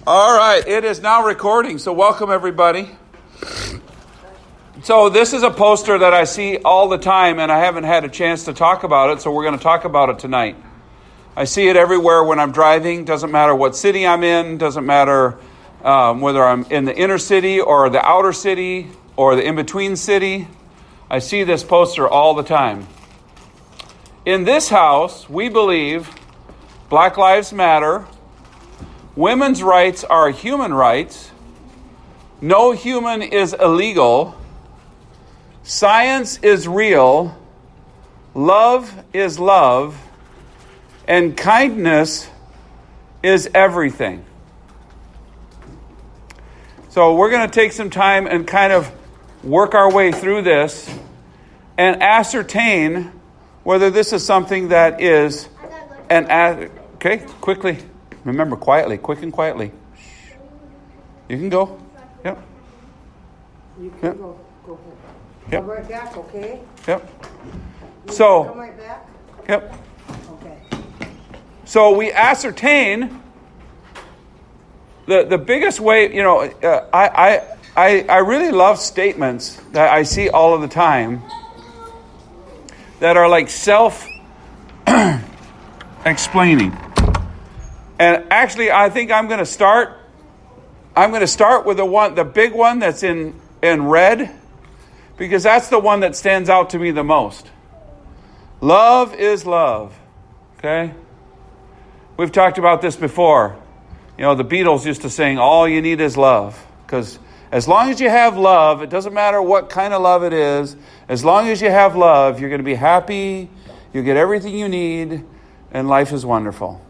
All right, it is now recording, so welcome everybody. So this is a poster that I see all the time, and I haven't had a chance to talk about it, so we're going to talk about it tonight. I see it everywhere when I'm driving. Doesn't matter what city I'm in. Doesn't matter whether I'm in the inner city or the outer city or the in-between city. I see this poster all the time. In this house, we believe Black Lives Matter. Women's rights are human rights. No human is illegal. Science is real. Love is love. And kindness is everything. So we're going to take some time and kind of work our way through this and ascertain whether this is something that is okay, quickly. Remember, quietly, quick and quietly. Shh. You can go. Yep. You can yep. go ahead. Yep. I'll right back, okay? Yep. You So. come right back? Yep. Okay. So we ascertain the biggest way. You know, I really love statements that I see all of the time that are like self-explaining. And actually, I think I'm going to start with the big one that's in red, because that's the one that stands out to me the most. Love is love. Okay? We've talked about this before. You know, the Beatles used to sing, "All you need is love." Because as long as you have love, it doesn't matter what kind of love it is, as long as you have love, you're going to be happy, you get everything you need, and life is wonderful.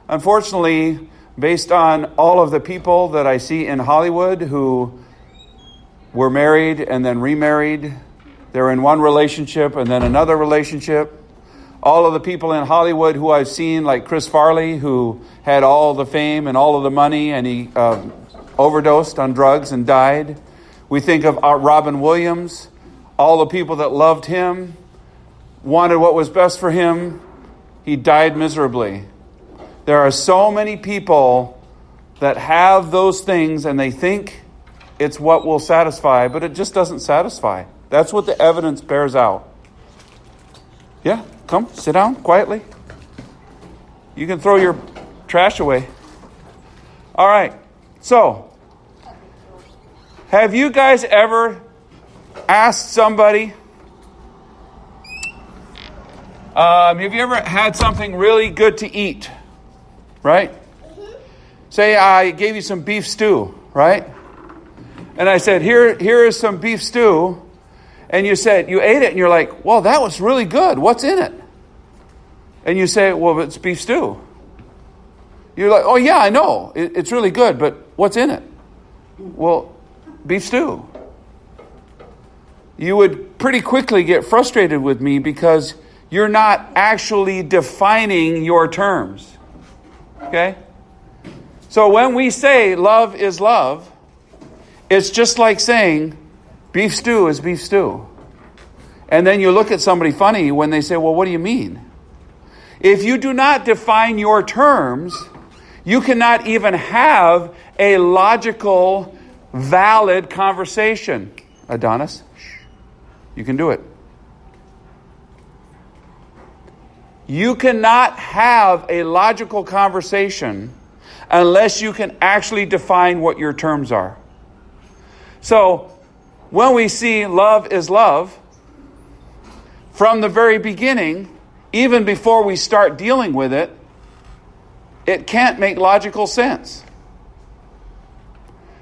Unfortunately, based on all of the people that I see in Hollywood who were married and then remarried, they're in one relationship and then another relationship. All of the people in Hollywood who I've seen, like Chris Farley, who had all the fame and all of the money, and he overdosed on drugs and died. We think of Robin Williams, all the people that loved him, wanted what was best for him. He died miserably. There are so many people that have those things and they think it's what will satisfy, but it just doesn't satisfy. That's what the evidence bears out. Yeah, come, sit down quietly. You can throw your trash away. All right, so have you guys ever asked somebody, have you ever had something really good to eat? Right? Mm-hmm. Say I gave you some beef stew, right? And I said, here is some beef stew. And you said, you ate it and you're like, well, that was really good. What's in it? And you say, well, it's beef stew. You're like, oh yeah, I know. It's really good, but what's in it? Well, beef stew. You would pretty quickly get frustrated with me because you're not actually defining your terms. Okay? So when we say love is love, it's just like saying beef stew is beef stew. And then you look at somebody funny when they say, well, what do you mean? If you do not define your terms, you cannot even have a logical, valid conversation. Adonis, shh. You can do it. You cannot have a logical conversation unless you can actually define what your terms are. So, when we see love is love, from the very beginning, even before we start dealing with it, it can't make logical sense.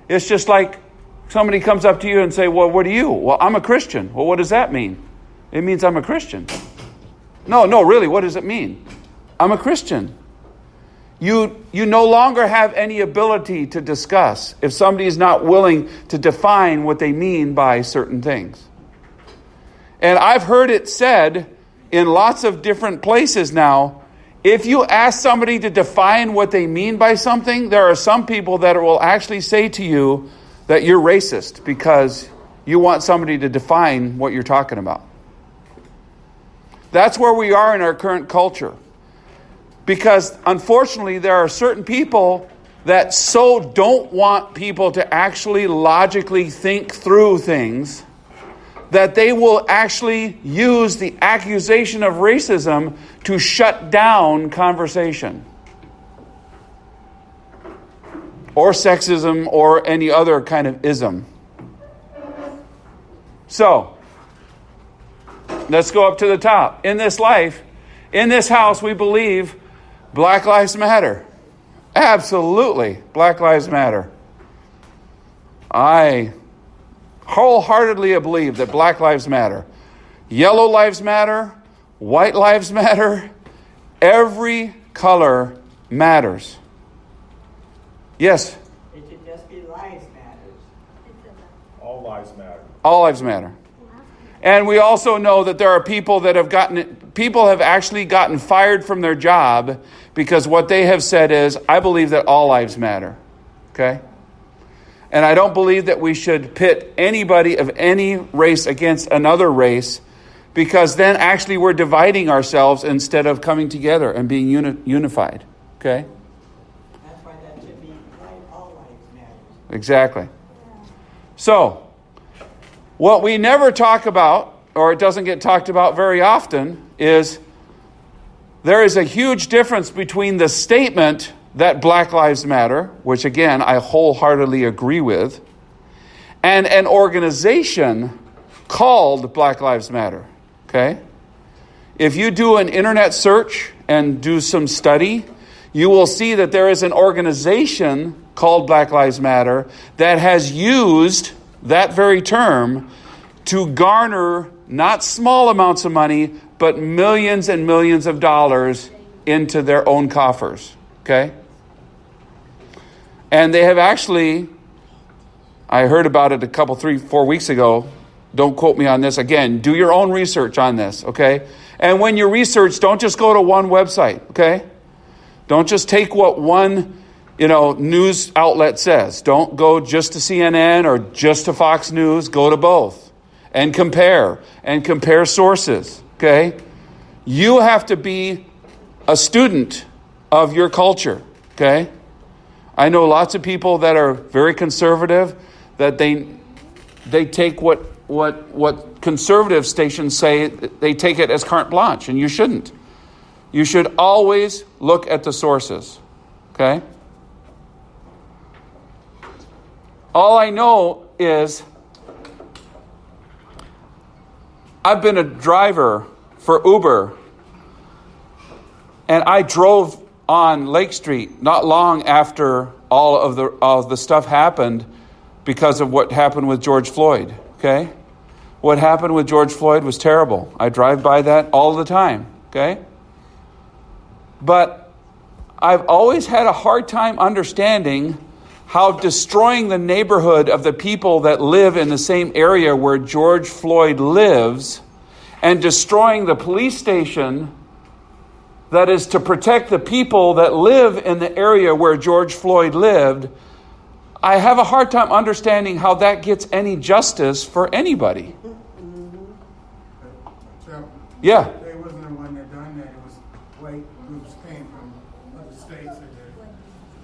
It's just like somebody comes up to you and say, well, what are you? Well, I'm a Christian. Well, what does that mean? It means I'm a Christian. No, really, what does it mean? I'm a Christian. You no longer have any ability to discuss if somebody is not willing to define what they mean by certain things. And I've heard it said in lots of different places now, if you ask somebody to define what they mean by something, there are some people that will actually say to you that you're racist because you want somebody to define what you're talking about. That's where we are in our current culture. Because unfortunately, there are certain people that so don't want people to actually logically think through things that they will actually use the accusation of racism to shut down conversation. Or sexism or any other kind of ism. So, let's go up to the top. In this life, in this house, we believe Black Lives Matter. Absolutely, Black Lives Matter. I wholeheartedly believe that Black Lives Matter. Yellow lives matter. White lives matter. Every color matters. Yes? It should just be lives matters. All lives matter. All lives matter. And we also know that there are people that have actually gotten fired from their job because what they have said is, I believe that all lives matter. Okay? And I don't believe that we should pit anybody of any race against another race, because then actually we're dividing ourselves instead of coming together and being unified. Okay? That's why that should be all lives matters. Exactly. So, what we never talk about, or it doesn't get talked about very often, is there is a huge difference between the statement that Black Lives Matter, which again I wholeheartedly agree with, and an organization called Black Lives Matter. Okay? If you do an internet search and do some study, you will see that there is an organization called Black Lives Matter that has used that very term to garner not small amounts of money, but millions and millions of dollars into their own coffers. Okay? And they have actually, I heard about it 3-4 weeks ago. Don't quote me on this. Again, do your own research on this, okay? And when you research, don't just go to one website, okay? Don't just take what one, news outlet says. Don't go just to CNN or just to Fox News. Go to both and compare sources, okay? You have to be a student of your culture, okay? I know lots of people that are very conservative, that they take what conservative stations say, they take it as carte blanche, and you shouldn't. You should always look at the sources, okay? All I know is I've been a driver for Uber, and I drove on Lake Street not long after all of the stuff happened because of what happened with George Floyd, okay? What happened with George Floyd was terrible. I drive by that all the time, okay? But I've always had a hard time understanding how destroying the neighborhood of the people that live in the same area where George Floyd lives and destroying the police station that is to protect the people that live in the area where George Floyd lived, I have a hard time understanding how that gets any justice for anybody. Yeah. They wasn't the one that done that. It was white groups came from other states that did it.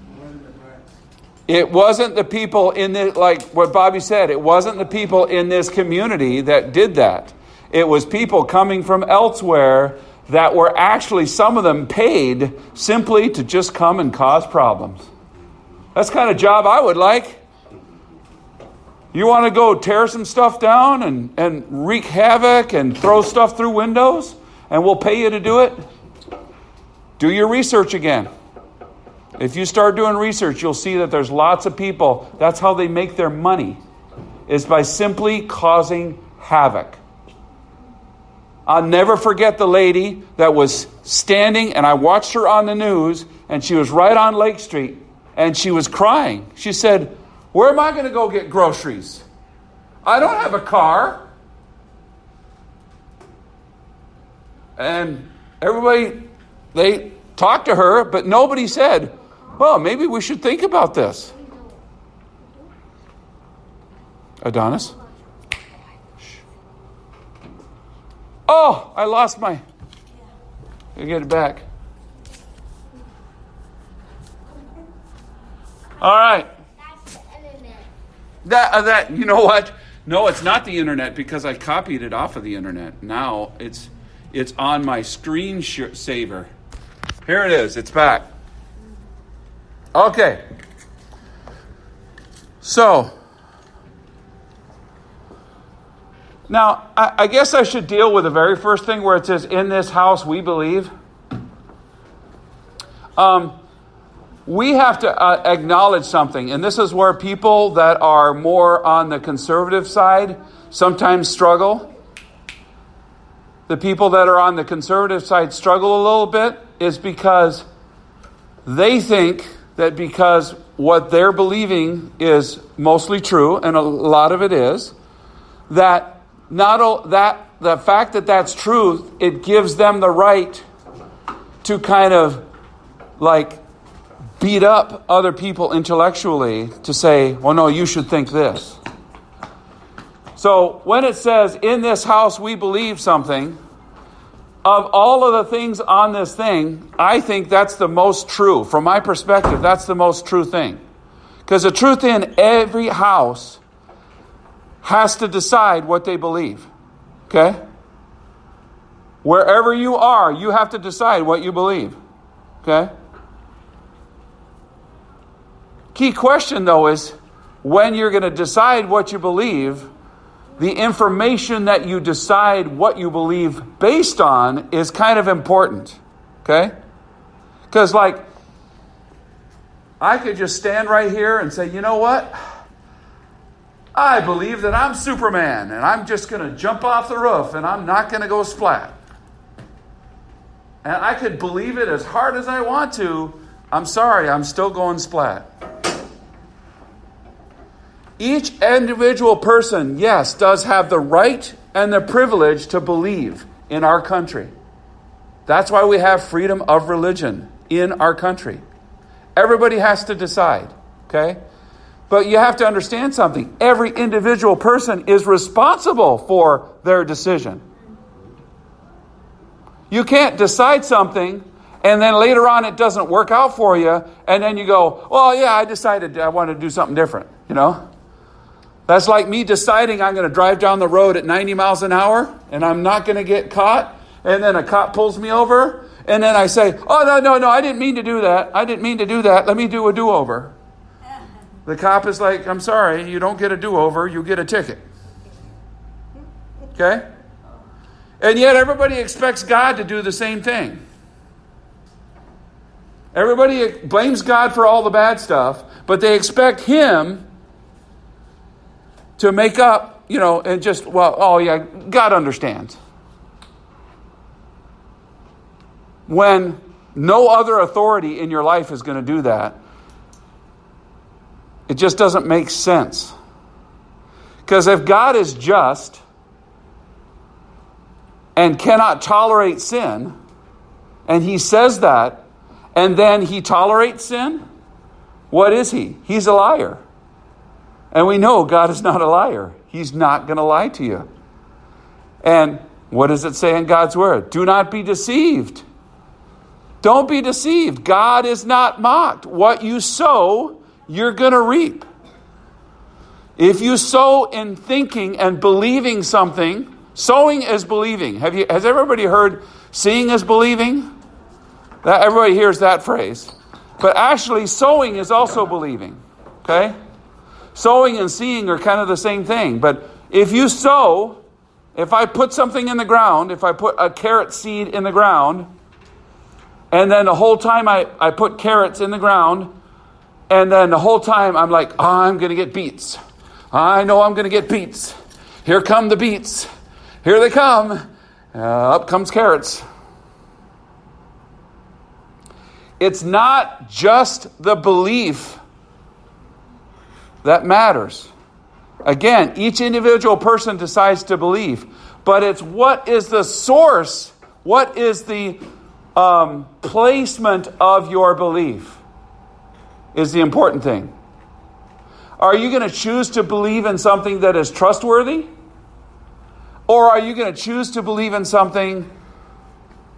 It wasn't the blacks. It wasn't the people in the, like what Bobby said, it wasn't the people in this community that did that. It was people coming from elsewhere that were actually, some of them paid simply to just come and cause problems. That's the kind of job I would like. You want to go tear some stuff down and wreak havoc and throw stuff through windows, and we'll pay you to do it? Do your research again. If you start doing research, you'll see that there's lots of people. That's how they make their money, is by simply causing havoc. I'll never forget the lady that was standing, and I watched her on the news, and she was right on Lake Street, and she was crying. She said, "Where am I going to go get groceries? I don't have a car." And everybody, they talked to her, but nobody said, well, maybe we should think about this. Adonis? Oh, I lost my... I'll get it back. All right. That's the internet. That you know what? No, it's not the internet because I copied it off of the internet. Now it's on my screen saver. Here it is. It's back. Okay. So now I guess I should deal with the very first thing where it says, "In this house we believe." We have to acknowledge something, and this is where people that are more on the conservative side sometimes struggle. The people that are on the conservative side struggle a little bit is because they think that because what they're believing is mostly true, and a lot of it is, that the fact that that's true, it gives them the right to kind of like beat up other people intellectually to say, well, no, you should think this. So when it says, in this house we believe something, of all of the things on this thing, I think that's the most true. From my perspective, that's the most true thing. Because the truth in every house has to decide what they believe. Okay? Wherever you are, you have to decide what you believe. Okay? Key question, though, is when you're going to decide what you believe, the information that you decide what you believe based on is kind of important. Okay? Because, like, I could just stand right here and say, you know what? I believe that I'm Superman, and I'm just going to jump off the roof, and I'm not going to go splat. And I could believe it as hard as I want to. I'm sorry, I'm still going splat. Each individual person, yes, does have the right and the privilege to believe in our country. That's why we have freedom of religion in our country. Everybody has to decide, okay? But you have to understand something. Every individual person is responsible for their decision. You can't decide something and then later on it doesn't work out for you, and then you go, well, yeah, I decided I want to do something different, you know? That's like me deciding I'm going to drive down the road at 90 miles an hour and I'm not going to get caught. And then a cop pulls me over. And then I say, oh, no, I didn't mean to do that. Let me do a do-over. The cop is like, I'm sorry, you don't get a do-over. You get a ticket. Okay? And yet everybody expects God to do the same thing. Everybody blames God for all the bad stuff, but they expect Him to make up, you know, and just, well, oh yeah, God understands. When no other authority in your life is going to do that, it just doesn't make sense. Because if God is just and cannot tolerate sin, and He says that, and then He tolerates sin, what is He? He's a liar. And we know God is not a liar. He's not going to lie to you. And what does it say in God's word? Do not be deceived. Don't be deceived. God is not mocked. What you sow, you're going to reap. If you sow in thinking and believing something, sowing is believing. Has everybody heard seeing is believing? That everybody hears that phrase. But actually, sowing is also believing. Okay? Sowing and seeing are kind of the same thing. But if you sow, if I put something in the ground, if I put a carrot seed in the ground, and then the whole time I put carrots in the ground, and then the whole time I'm like, oh, I'm going to get beets. I know I'm going to get beets. Here come the beets. Here they come. Up comes carrots. It's not just the belief that matters. Again, each individual person decides to believe, but it's what is the source, what is the placement of your belief is the important thing. Are you going to choose to believe in something that is trustworthy? Or are you going to choose to believe in something,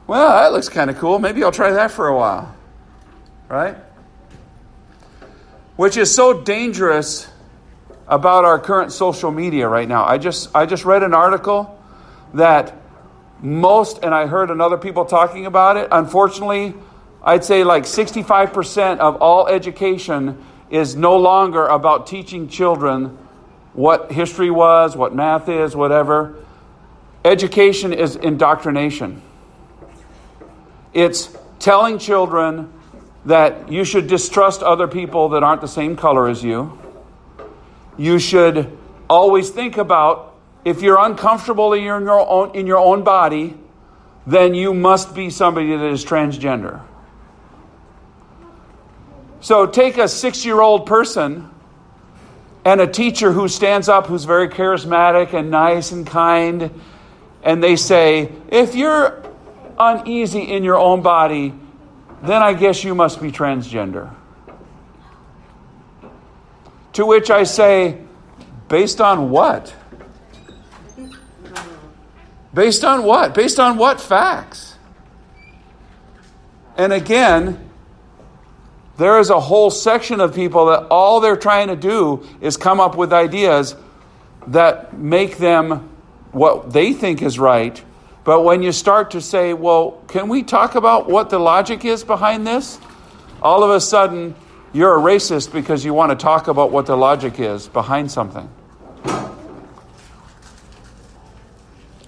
well, that looks kind of cool. Maybe I'll try that for a while. Right? which is so dangerous about our current social media right now. I just read an article that most, and I heard other people talking about it, unfortunately, I'd say like 65% of all education is no longer about teaching children what history was, what math is, whatever. Education is indoctrination. It's telling children that you should distrust other people that aren't the same color as you. You should always think about, if you're uncomfortable in your own body, then you must be somebody that is transgender. So take a 6-year-old person and a teacher who stands up, who's very charismatic and nice and kind, and they say, if you're uneasy in your own body, then I guess you must be transgender. To which I say, based on what? Based on what? Based on what facts? And again, there is a whole section of people that all they're trying to do is come up with ideas that make them what they think is right. But when you start to say, well, can we talk about what the logic is behind this? All of a sudden, you're a racist because you want to talk about what the logic is behind something.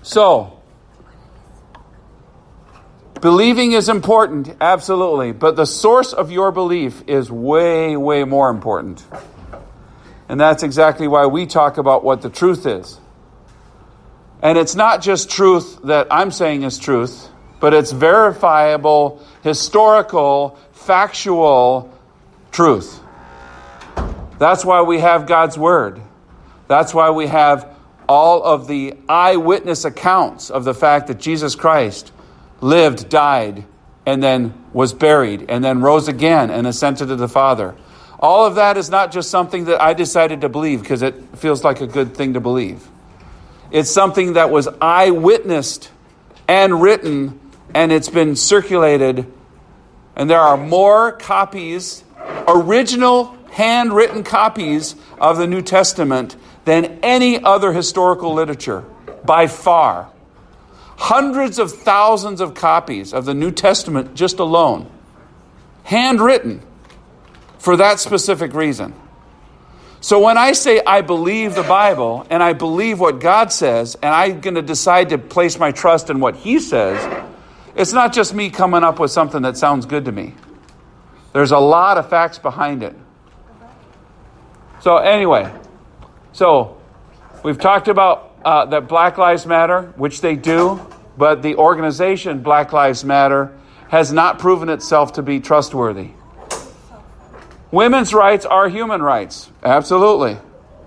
So, believing is important, absolutely. But the source of your belief is way, way more important. And that's exactly why we talk about what the truth is. And it's not just truth that I'm saying is truth, but it's verifiable, historical, factual truth. That's why we have God's Word. That's why we have all of the eyewitness accounts of the fact that Jesus Christ lived, died, and then was buried, and then rose again and ascended to the Father. All of that is not just something that I decided to believe because it feels like a good thing to believe. It's something that was eyewitnessed and written, and it's been circulated. And there are more copies, original handwritten copies of the New Testament than any other historical literature, by far. Hundreds of thousands of copies of the New Testament just alone, handwritten for that specific reason. So when I say I believe the Bible and I believe what God says and I'm going to decide to place my trust in what He says, it's not just me coming up with something that sounds good to me. There's a lot of facts behind it. So anyway, we've talked about that Black Lives Matter, which they do, but the organization Black Lives Matter has not proven itself to be trustworthy. Women's rights are human rights. Absolutely.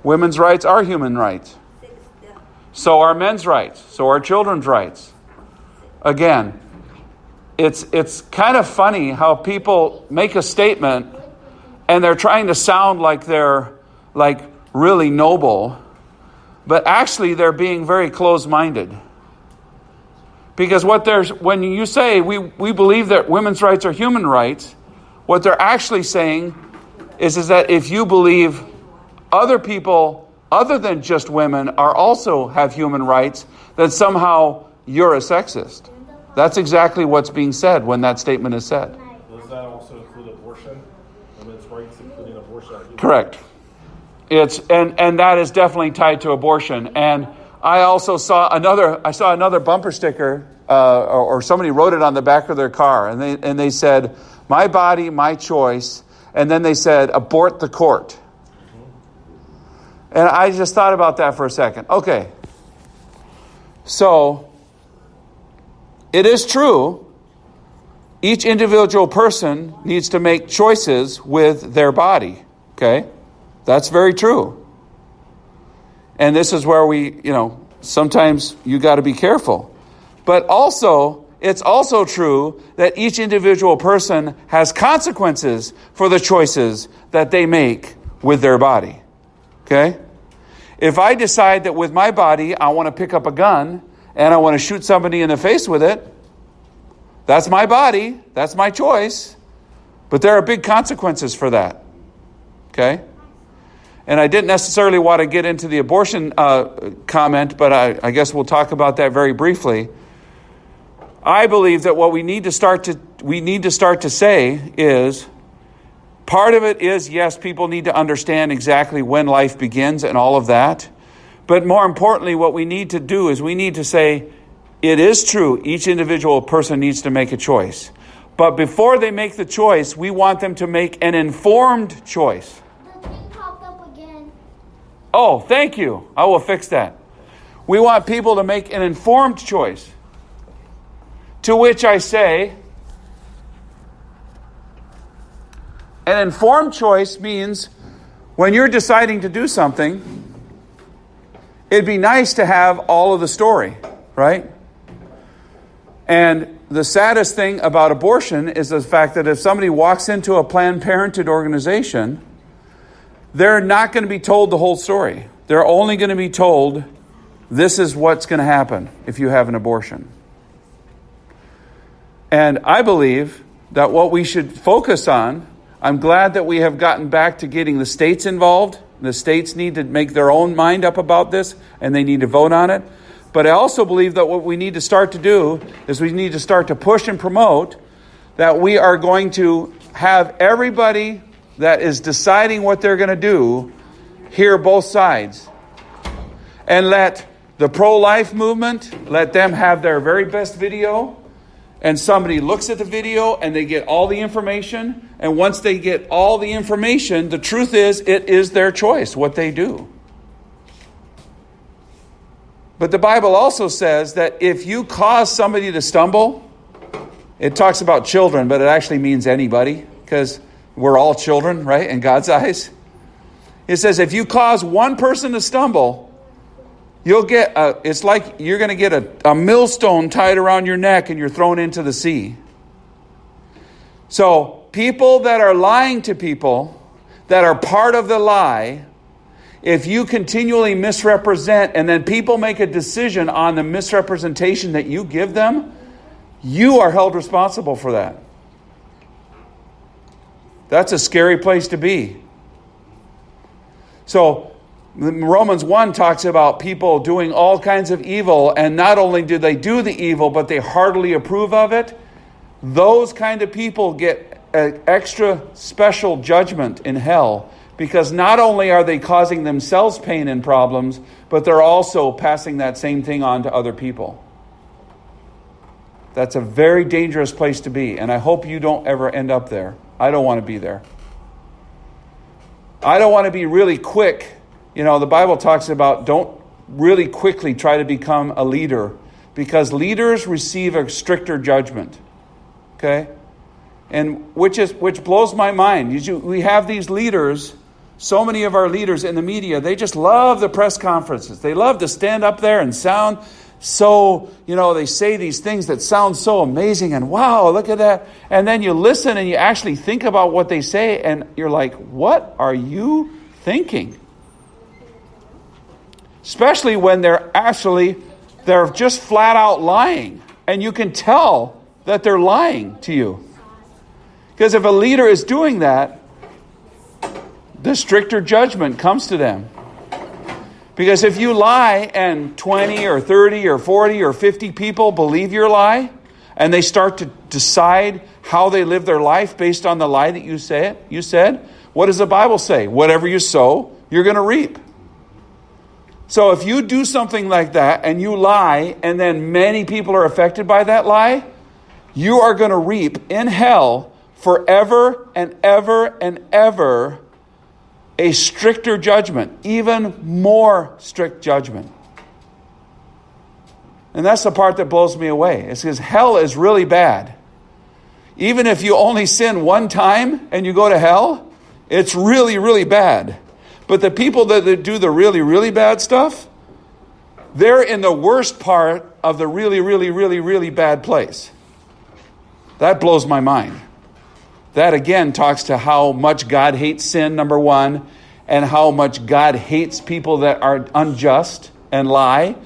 Women's rights are human rights. So are men's rights. So are children's rights. Again, it's kind of funny how people make a statement and they're trying to sound like they're like really noble, but actually they're being very close-minded. Because when you say we believe that women's rights are human rights, what they're actually saying is that if you believe other people other than just women also have human rights, then somehow you're a sexist. That's exactly what's being said when that statement is said. Does that also include abortion? Women's rights including abortion? Correct. It's and that is definitely tied to abortion. And I also saw another bumper sticker, or somebody wrote it on the back of their car, and they said, "My body, my choice." And then they said, "Abort the court." And I just thought about that for a second. Okay. So, it is true, each individual person needs to make choices with their body. Okay? That's very true. And this is where sometimes you got to be careful. But also, it's also true that each individual person has consequences for the choices that they make with their body. Okay? If I decide that with my body I want to pick up a gun and I want to shoot somebody in the face with it, that's my body, that's my choice. But there are big consequences for that. Okay? And I didn't necessarily want to get into the abortion comment, but I guess we'll talk about that very briefly. I believe that what we need to start to say is, part of it is, yes, people need to understand exactly when life begins and all of that. But more importantly, what we need to do is we need to say, it is true, each individual person needs to make a choice. But before they make the choice, we want them to make an informed choice. The thing popped up again. Oh, thank you. I will fix that. We want people to make an informed choice. To which I say, an informed choice means when you're deciding to do something, it'd be nice to have all of the story, right? And the saddest thing about abortion is the fact that if somebody walks into a Planned Parenthood organization, they're not going to be told the whole story. They're only going to be told, this is what's going to happen if you have an abortion. And I believe that what we should focus on, I'm glad that we have gotten back to getting the states involved. The states need to make their own mind up about this, and they need to vote on it. But I also believe that what we need to start to do is we need to start to push and promote that we are going to have everybody that is deciding what they're going to do hear both sides. And let the pro-life movement, let them have their very best video. And somebody looks at the video and they get all the information. And once they get all the information, the truth is, it is their choice what they do. But the Bible also says that if you cause somebody to stumble, it talks about children, but it actually means anybody, because we're all children, right, in God's eyes. It says if you cause one person to stumble, you'll get it's like you're going to get a millstone tied around your neck and you're thrown into the sea. So people that are lying to people, that are part of the lie, if you continually misrepresent and then people make a decision on the misrepresentation that you give them, you are held responsible for that. That's a scary place to be. So Romans 1 talks about people doing all kinds of evil, and not only do they do the evil, but they heartily approve of it. Those kind of people get an extra special judgment in hell, because not only are they causing themselves pain and problems, but they're also passing that same thing on to other people. That's a very dangerous place to be, and I hope you don't ever end up there. I don't want to be there. I don't want to be really quick. You know, the Bible talks about don't really quickly try to become a leader, because leaders receive a stricter judgment. Okay? And which blows my mind. We have these leaders, so many of our leaders in the media, they just love the press conferences. They love to stand up there and sound so, they say these things that sound so amazing and wow, look at that. And then you listen and you actually think about what they say and you're like, what are you thinking? Especially when they're just flat out lying. And you can tell that they're lying to you. Because if a leader is doing that, the stricter judgment comes to them. Because if you lie and 20 or 30 or 40 or 50 people believe your lie, and they start to decide how they live their life based on the lie that you said, what does the Bible say? Whatever you sow, you're going to reap. So if you do something like that and you lie, and then many people are affected by that lie, you are going to reap in hell forever and ever and ever a stricter judgment, even more strict judgment. And that's the part that blows me away. It's because hell is really bad. Even if you only sin one time and you go to hell, it's really, really bad. But the people that do the really, really bad stuff, they're in the worst part of the really, really, really, really bad place. That blows my mind. That again talks to how much God hates sin, number one, and how much God hates people that are unjust and lie.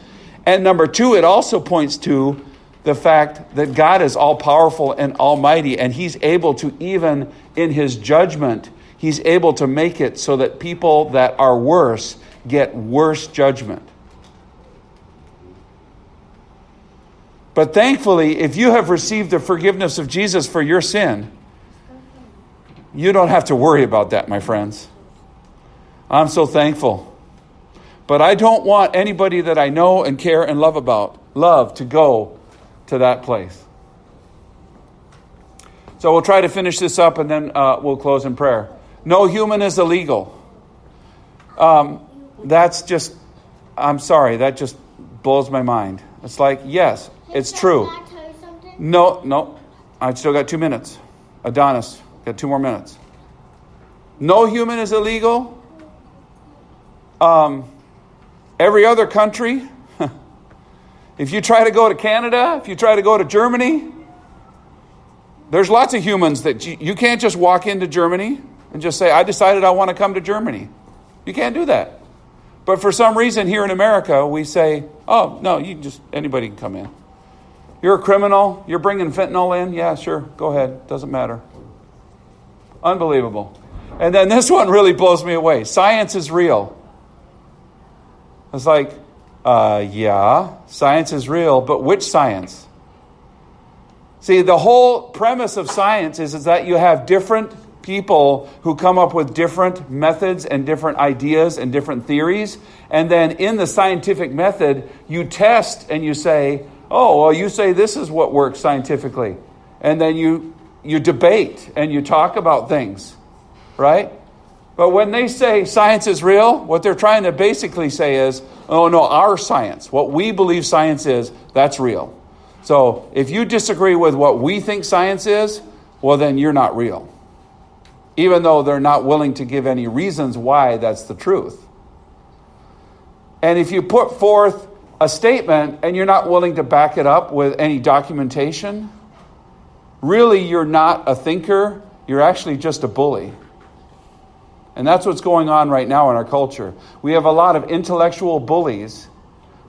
And number two, it also points to the fact that God is all-powerful and almighty, and he's able to, even in his judgment, He's able to make it so that people that are worse get worse judgment. But thankfully, if you have received the forgiveness of Jesus for your sin, you don't have to worry about that, my friends. I'm so thankful. But I don't want anybody that I know and care and love to go to that place. So we'll try to finish this up and then we'll close in prayer. No human is illegal. That's just, I'm sorry, that just blows my mind. It's like, yes, it's true. Can I tell you something? No, I still got 2 minutes. Adonis, got 2 more minutes. No human is illegal. Every other country, if you try to go to Canada, if you try to go to Germany, there's lots of humans that you can't just walk into Germany and just say, I decided I want to come to Germany. You can't do that. But for some reason here in America, we say, oh, no, anybody can come in. You're a criminal. You're bringing fentanyl in. Yeah, sure. Go ahead. Doesn't matter. Unbelievable. And then this one really blows me away. Science is real. It's like, yeah, science is real, but which science? See, the whole premise of science is that you have different people who come up with different methods and different ideas and different theories. And then in the scientific method, you test and you say, oh, well, you say this is what works scientifically. And then you debate and you talk about things, right? But when they say science is real, what they're trying to basically say is, oh, no, our science, what we believe science is, that's real. So if you disagree with what we think science is, well, then you're not real. Even though they're not willing to give any reasons why that's the truth. And if you put forth a statement and you're not willing to back it up with any documentation, really you're not a thinker, you're actually just a bully. And that's what's going on right now in our culture. We have a lot of intellectual bullies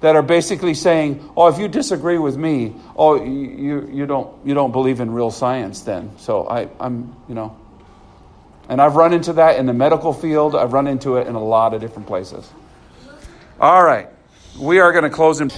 that are basically saying, oh, if you disagree with me, oh, you don't believe in real science then. So I'm. And I've run into that in the medical field. I've run into it in a lot of different places. All right. We are going to close in